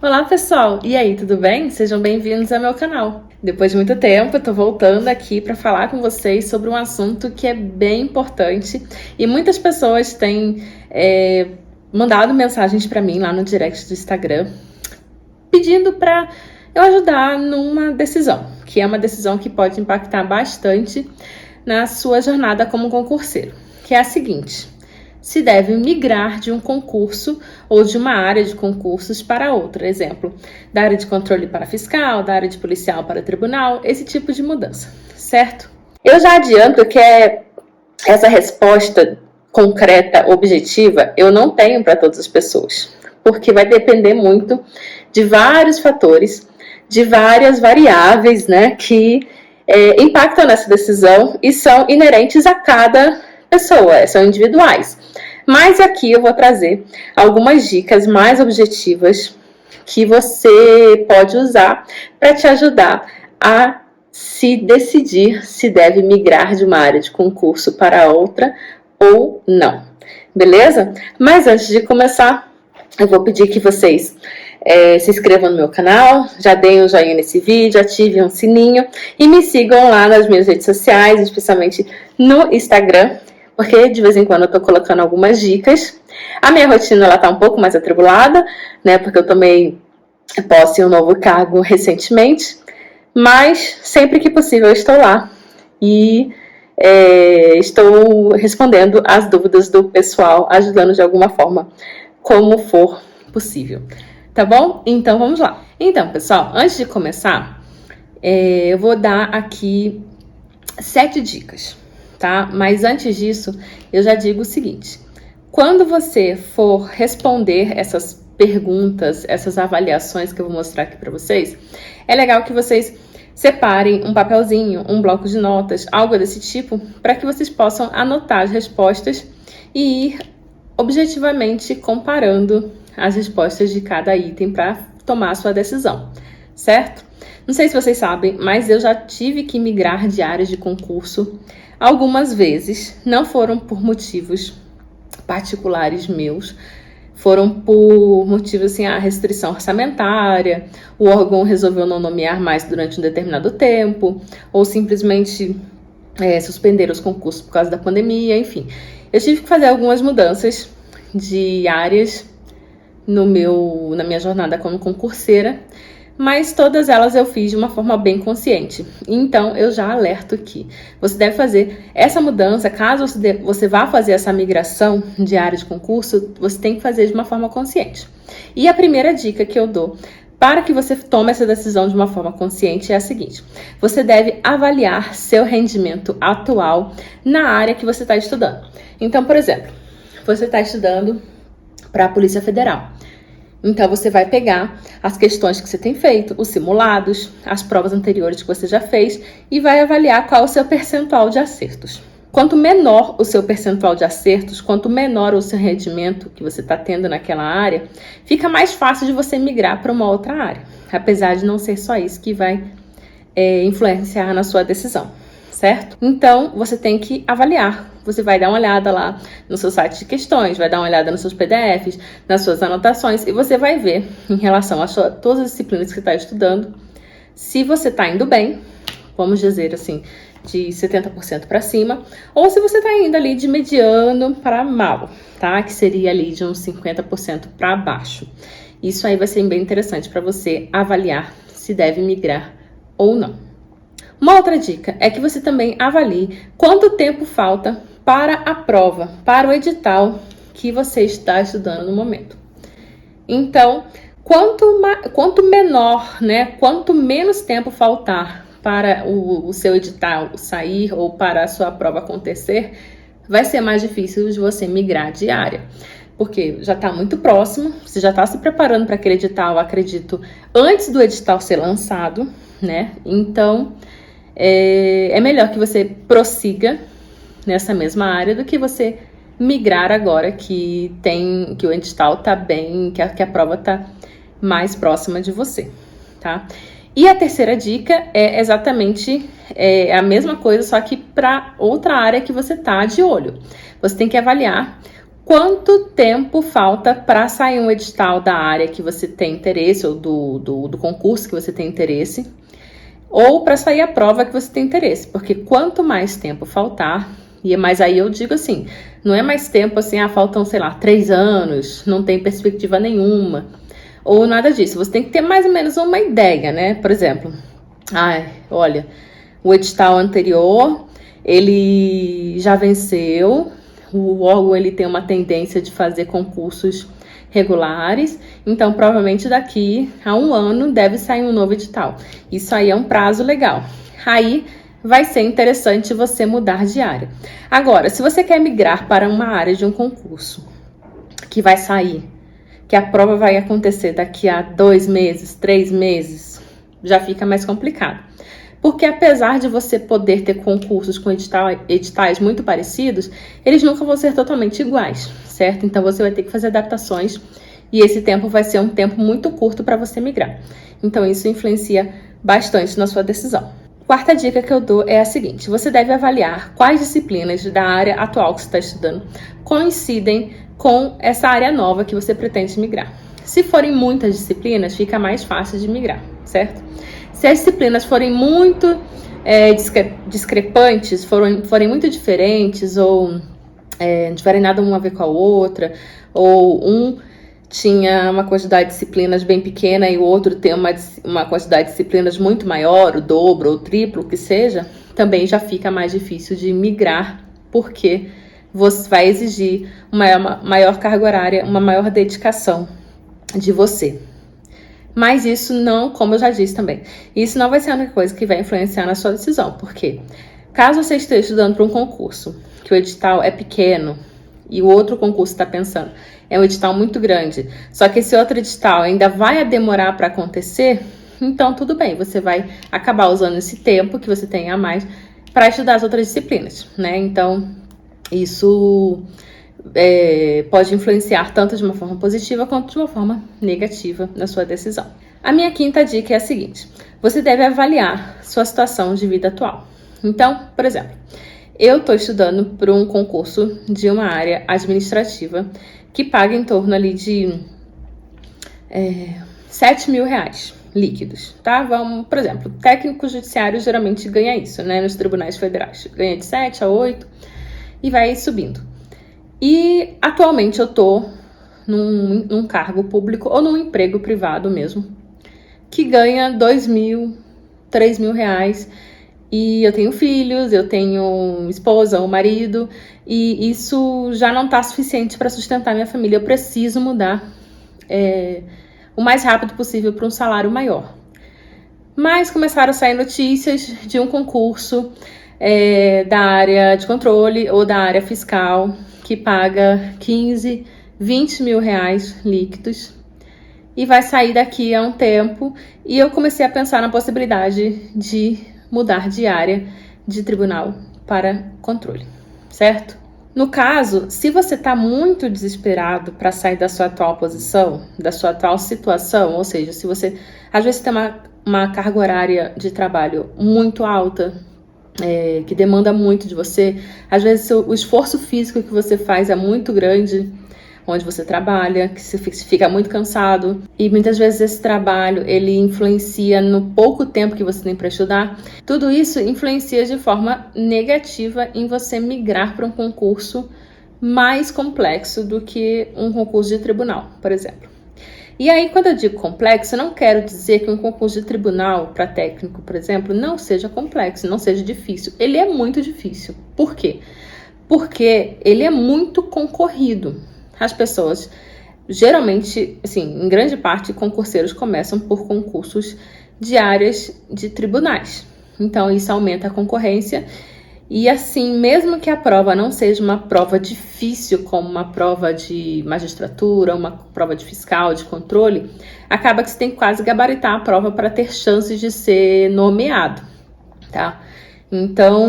Olá pessoal, e aí, tudo bem? Sejam bem-vindos ao meu canal. Depois de muito tempo, eu tô voltando aqui para falar com vocês sobre um assunto que é bem importante e muitas pessoas têm mandado mensagens para mim lá no direct do Instagram pedindo para eu ajudar numa decisão, que é uma decisão que pode impactar bastante na sua jornada como concurseiro, que é a seguinte: se deve migrar de um concurso ou de uma área de concursos para outra. Exemplo, da área de controle para fiscal, da área de policial para tribunal, esse tipo de mudança, certo? Eu já adianto que essa resposta concreta, objetiva, eu não tenho para todas as pessoas, porque vai depender muito de vários fatores, de várias variáveis, né, que impactam nessa decisão e são inerentes a cada pessoa, são individuais. Mas aqui eu vou trazer algumas dicas mais objetivas que você pode usar para te ajudar a se decidir se deve migrar de uma área de concurso para outra ou não. Beleza? Mas antes de começar, eu vou pedir que vocês se inscrevam no meu canal, já deem um joinha nesse vídeo, ativem um sininho e me sigam lá nas minhas redes sociais, especialmente no Instagram, porque de vez em quando eu tô colocando algumas dicas. A minha rotina, ela tá um pouco mais atribulada, né, porque eu tomei posse em um novo cargo recentemente, mas sempre que possível eu estou lá e estou respondendo as dúvidas do pessoal, ajudando de alguma forma, como for possível. Tá bom? Então vamos lá. Então, pessoal, antes de começar, eu vou dar aqui 7 dicas. Tá? Mas antes disso, eu já digo o seguinte: quando você for responder essas perguntas, essas avaliações que eu vou mostrar aqui para vocês, é legal que vocês separem um papelzinho, um bloco de notas, algo desse tipo, para que vocês possam anotar as respostas e ir objetivamente comparando as respostas de cada item para tomar a sua decisão, certo? Não sei se vocês sabem, mas eu já tive que migrar de áreas de concurso algumas vezes. Não foram por motivos particulares meus, foram por motivos assim, a restrição orçamentária, o órgão resolveu não nomear mais durante um determinado tempo, ou simplesmente suspender os concursos por causa da pandemia, enfim. Eu tive que fazer algumas mudanças de áreas na minha jornada como concurseira, mas todas elas eu fiz de uma forma bem consciente. Então, eu já alerto que você deve fazer essa mudança, caso você vá fazer essa migração de área de concurso, você tem que fazer de uma forma consciente. E a primeira dica que eu dou para que você tome essa decisão de uma forma consciente é a seguinte: você deve avaliar seu rendimento atual na área que você está estudando. Então, por exemplo, você está estudando para a Polícia Federal. Então, você vai pegar as questões que você tem feito, os simulados, as provas anteriores que você já fez e vai avaliar qual é o seu percentual de acertos. Quanto menor o seu percentual de acertos, quanto menor o seu rendimento que você está tendo naquela área, fica mais fácil de você migrar para uma outra área, apesar de não ser só isso que vai influenciar na sua decisão, certo? Então, você tem que avaliar. Você vai dar uma olhada lá no seu site de questões, vai dar uma olhada nos seus PDFs, nas suas anotações, e você vai ver, em relação a todas as disciplinas que você está estudando, se você está indo bem, vamos dizer assim, de 70% para cima, ou se você está indo ali de mediano para mal, tá? Que seria ali de uns 50% para baixo. Isso aí vai ser bem interessante para você avaliar se deve migrar ou não. Uma outra dica é que você também avalie quanto tempo falta para a prova, para o edital que você está estudando no momento. Então, quanto menor, né, quanto menos tempo faltar para o seu edital sair ou para a sua prova acontecer, vai ser mais difícil de você migrar de área. Porque já está muito próximo, você já está se preparando para aquele edital, acredito, antes do edital ser lançado, né? Então, é melhor que você prossiga nessa mesma área do que você migrar agora que o edital está bem, que a prova está mais próxima de você, tá? E a terceira dica é exatamente a mesma coisa, só que para outra área que você está de olho. Você tem que avaliar quanto tempo falta para sair um edital da área que você tem interesse, ou do concurso que você tem interesse, ou para sair a prova que você tem interesse, porque quanto mais tempo faltar, mas aí eu digo assim, não é mais tempo assim, faltam, sei lá, 3 anos, não tem perspectiva nenhuma, ou nada disso. Você tem que ter mais ou menos uma ideia, né? Por exemplo, olha, o edital anterior, ele já venceu, o órgão ele tem uma tendência de fazer concursos regulares, então provavelmente daqui a 1 ano deve sair um novo edital. Isso aí é um prazo legal. Aí vai ser interessante você mudar de área. Agora, se você quer migrar para uma área de um concurso que vai sair, que a prova vai acontecer daqui a 2 meses, 3 meses, já fica mais complicado. Porque apesar de você poder ter concursos com editais muito parecidos, eles nunca vão ser totalmente iguais, certo? Então você vai ter que fazer adaptações e esse tempo vai ser um tempo muito curto para você migrar. Então isso influencia bastante na sua decisão. Quarta dica que eu dou é a seguinte: você deve avaliar quais disciplinas da área atual que você está estudando coincidem com essa área nova que você pretende migrar. Se forem muitas disciplinas, fica mais fácil de migrar, certo? Se as disciplinas forem muito discrepantes, forem muito diferentes, ou não tiverem nada uma a ver com a outra, ou um tinha uma quantidade de disciplinas bem pequena e o outro tem uma quantidade de disciplinas muito maior, o dobro ou o triplo, que seja, também já fica mais difícil de migrar, porque você vai exigir uma maior carga horária, uma maior dedicação de você. Mas isso não, como eu já disse também, isso não vai ser a única coisa que vai influenciar na sua decisão, porque caso você esteja estudando para um concurso, que o edital é pequeno, e o outro concurso está pensando, é um edital muito grande, só que esse outro edital ainda vai demorar para acontecer, então tudo bem, você vai acabar usando esse tempo que você tem a mais para estudar as outras disciplinas, né? Então, isso pode influenciar tanto de uma forma positiva quanto de uma forma negativa na sua decisão. A minha quinta dica é a seguinte: você deve avaliar sua situação de vida atual. Então, por exemplo, eu estou estudando para um concurso de uma área administrativa que paga em torno ali de R$7.000 líquidos, tá? Por exemplo, técnico judiciário geralmente ganha isso, né? Nos tribunais federais, ganha de 7 a 8 e vai subindo. E atualmente eu estou num cargo público ou num emprego privado mesmo, que ganha R$2.000, R$3.000, e eu tenho filhos, eu tenho esposa ou marido, e isso já não está suficiente para sustentar minha família. Eu preciso mudar o mais rápido possível para um salário maior. Mas começaram a sair notícias de um concurso da área de controle ou da área fiscal, que paga 15, 20 mil reais líquidos e vai sair daqui a um tempo. E eu comecei a pensar na possibilidade de mudar de área de tribunal para controle, certo? No caso, se você está muito desesperado para sair da sua atual posição, da sua atual situação, ou seja, se você às vezes tem uma carga horária de trabalho muito alta, que demanda muito de você, às vezes o esforço físico que você faz é muito grande, onde você trabalha, que você fica muito cansado, e muitas vezes esse trabalho ele influencia no pouco tempo que você tem para estudar. Tudo isso influencia de forma negativa em você migrar para um concurso mais complexo do que um concurso de tribunal, por exemplo. E aí, quando eu digo complexo, eu não quero dizer que um concurso de tribunal para técnico, por exemplo, não seja complexo, não seja difícil. Ele é muito difícil. Por quê? Porque ele é muito concorrido. As pessoas, geralmente, assim, em grande parte, concurseiros começam por concursos de áreas de tribunais. Então, isso aumenta a concorrência. E assim, mesmo que a prova não seja uma prova difícil, como uma prova de magistratura, uma prova de fiscal, de controle, acaba que você tem que quase gabaritar a prova para ter chances de ser nomeado, tá? Então,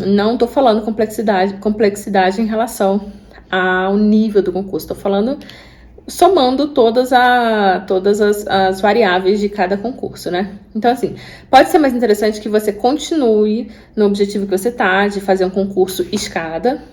não estou falando complexidade em relação ao nível do concurso, estou falando somando todas as variáveis de cada concurso, né? Então, assim, pode ser mais interessante que você continue no objetivo que você tá, de fazer um concurso escada,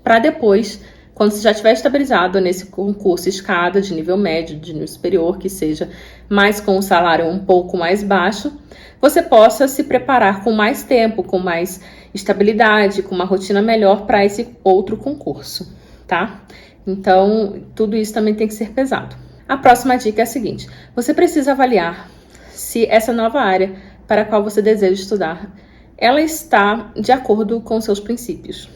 para depois quando você já estiver estabilizado nesse concurso escada de nível médio, de nível superior, que seja, mas com um salário um pouco mais baixo, você possa se preparar com mais tempo, com mais estabilidade, com uma rotina melhor para esse outro concurso, tá? Então, tudo isso também tem que ser pesado. A próxima dica é a seguinte: você precisa avaliar se essa nova área para a qual você deseja estudar, ela está de acordo com seus princípios.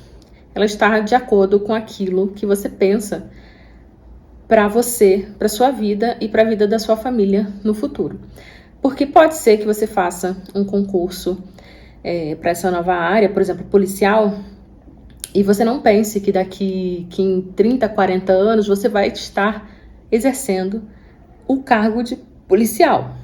Ela está de acordo com aquilo que você pensa para você, para sua vida e para a vida da sua família no futuro. Porque pode ser que você faça um concurso para essa nova área, por exemplo, policial, e você não pense que daqui que em 30, 40 anos você vai estar exercendo o cargo de policial,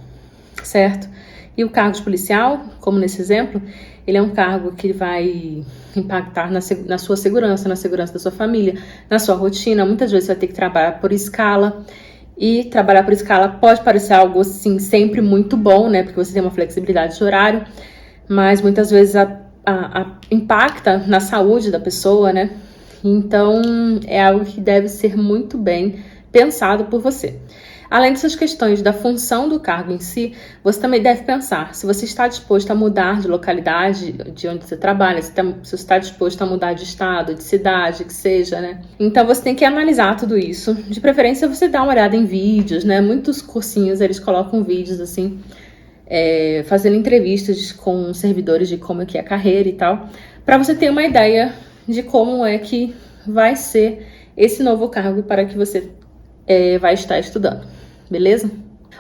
certo? E o cargo de policial, como nesse exemplo, ele é um cargo que vai impactar na sua segurança, na segurança da sua família, na sua rotina. Muitas vezes você vai ter que trabalhar por escala. E trabalhar por escala pode parecer algo, assim, sempre muito bom, né? Porque você tem uma flexibilidade de horário. Mas muitas vezes impacta na saúde da pessoa, né? Então, é algo que deve ser muito bem pensado por você. Além dessas questões da função do cargo em si, você também deve pensar se você está disposto a mudar de localidade, de onde você trabalha, se você está disposto a mudar de estado, de cidade, que seja, né? Então você tem que analisar tudo isso. De preferência, você dá uma olhada em vídeos, né? Muitos cursinhos, eles colocam vídeos assim, fazendo entrevistas com servidores de como é que é a carreira e tal, para você ter uma ideia de como é que vai ser esse novo cargo para que você vai estar estudando, beleza?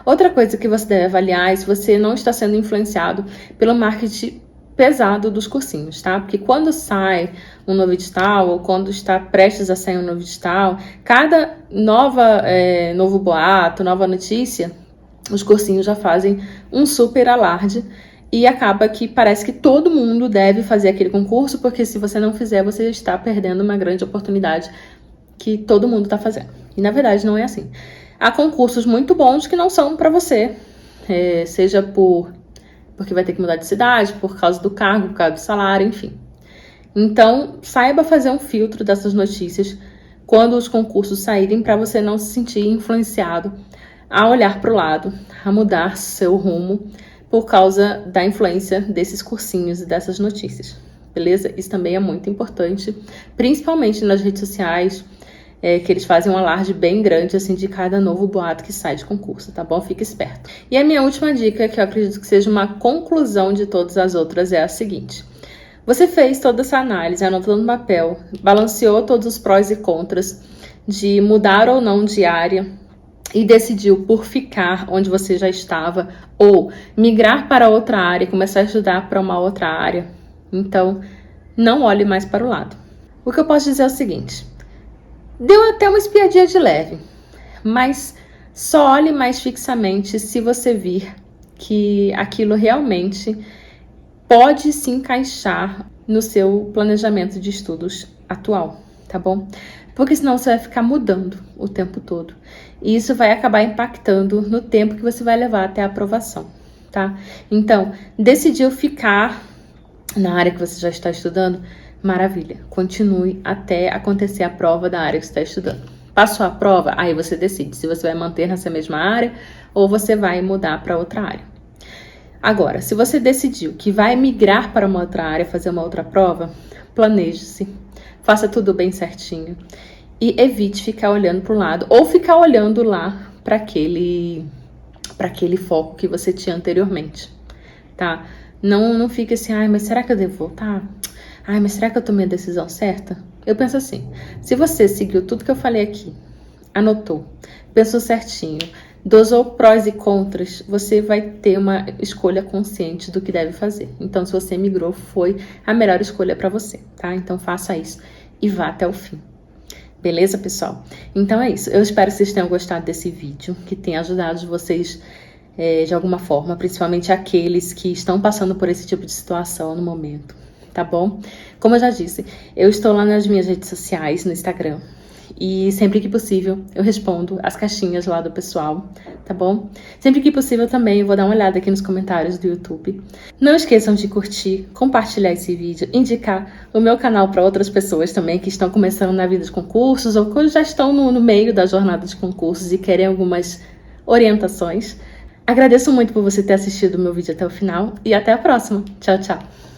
Outra coisa que você deve avaliar é se você não está sendo influenciado pelo marketing pesado dos cursinhos, tá? Porque quando sai um novo edital ou quando está prestes a sair um novo edital, cada novo boato, nova notícia, os cursinhos já fazem um super alarde e acaba que parece que todo mundo deve fazer aquele concurso, porque se você não fizer, você está perdendo uma grande oportunidade que todo mundo está fazendo. E na verdade não é assim. Há concursos muito bons que não são para você, seja porque vai ter que mudar de cidade, por causa do cargo, por causa do salário, enfim. Então, saiba fazer um filtro dessas notícias quando os concursos saírem, para você não se sentir influenciado a olhar para o lado, a mudar seu rumo por causa da influência desses cursinhos e dessas notícias, beleza? Isso também é muito importante, principalmente nas redes sociais, que eles fazem um alarde bem grande assim de cada novo boato que sai de concurso, tá bom? Fica esperto. E a minha última dica, que eu acredito que seja uma conclusão de todas as outras, é a seguinte: você fez toda essa análise, anotou no papel, balanceou todos os prós e contras de mudar ou não de área e decidiu por ficar onde você já estava ou migrar para outra área e começar a estudar para uma outra área. Então, não olhe mais para o lado. O que eu posso dizer é o seguinte: deu até uma espiadinha de leve, mas só olhe mais fixamente se você vir que aquilo realmente pode se encaixar no seu planejamento de estudos atual, tá bom? Porque senão você vai ficar mudando o tempo todo. E isso vai acabar impactando no tempo que você vai levar até a aprovação, tá? Então, decidiu ficar na área que você já está estudando? Maravilha, continue até acontecer a prova da área que você está estudando. Passou a prova, aí você decide se você vai manter nessa mesma área ou você vai mudar para outra área. Agora, se você decidiu que vai migrar para uma outra área, fazer uma outra prova, planeje-se, faça tudo bem certinho e evite ficar olhando para o lado ou ficar olhando lá para aquele foco que você tinha anteriormente, tá? Não fique assim, mas será que eu devo voltar? Mas será que eu tomei a decisão certa? Eu penso assim: se você seguiu tudo que eu falei aqui, anotou, pensou certinho, dosou prós e contras, você vai ter uma escolha consciente do que deve fazer. Então, se você migrou, foi a melhor escolha para você, tá? Então, faça isso e vá até o fim. Beleza, pessoal? Então é isso. Eu espero que vocês tenham gostado desse vídeo, que tenha ajudado vocês de alguma forma, principalmente aqueles que estão passando por esse tipo de situação no momento, tá bom? Como eu já disse, eu estou lá nas minhas redes sociais, no Instagram E sempre que possível eu respondo as caixinhas lá do pessoal, tá bom? Sempre que possível também eu vou dar uma olhada aqui nos comentários do YouTube. Não esqueçam de curtir, compartilhar esse vídeo, indicar o meu canal para outras pessoas também que estão começando na vida de concursos ou que já estão no meio da jornada de concursos e querem algumas orientações. Agradeço muito por você ter assistido o meu vídeo até o final e até a próxima. Tchau, tchau!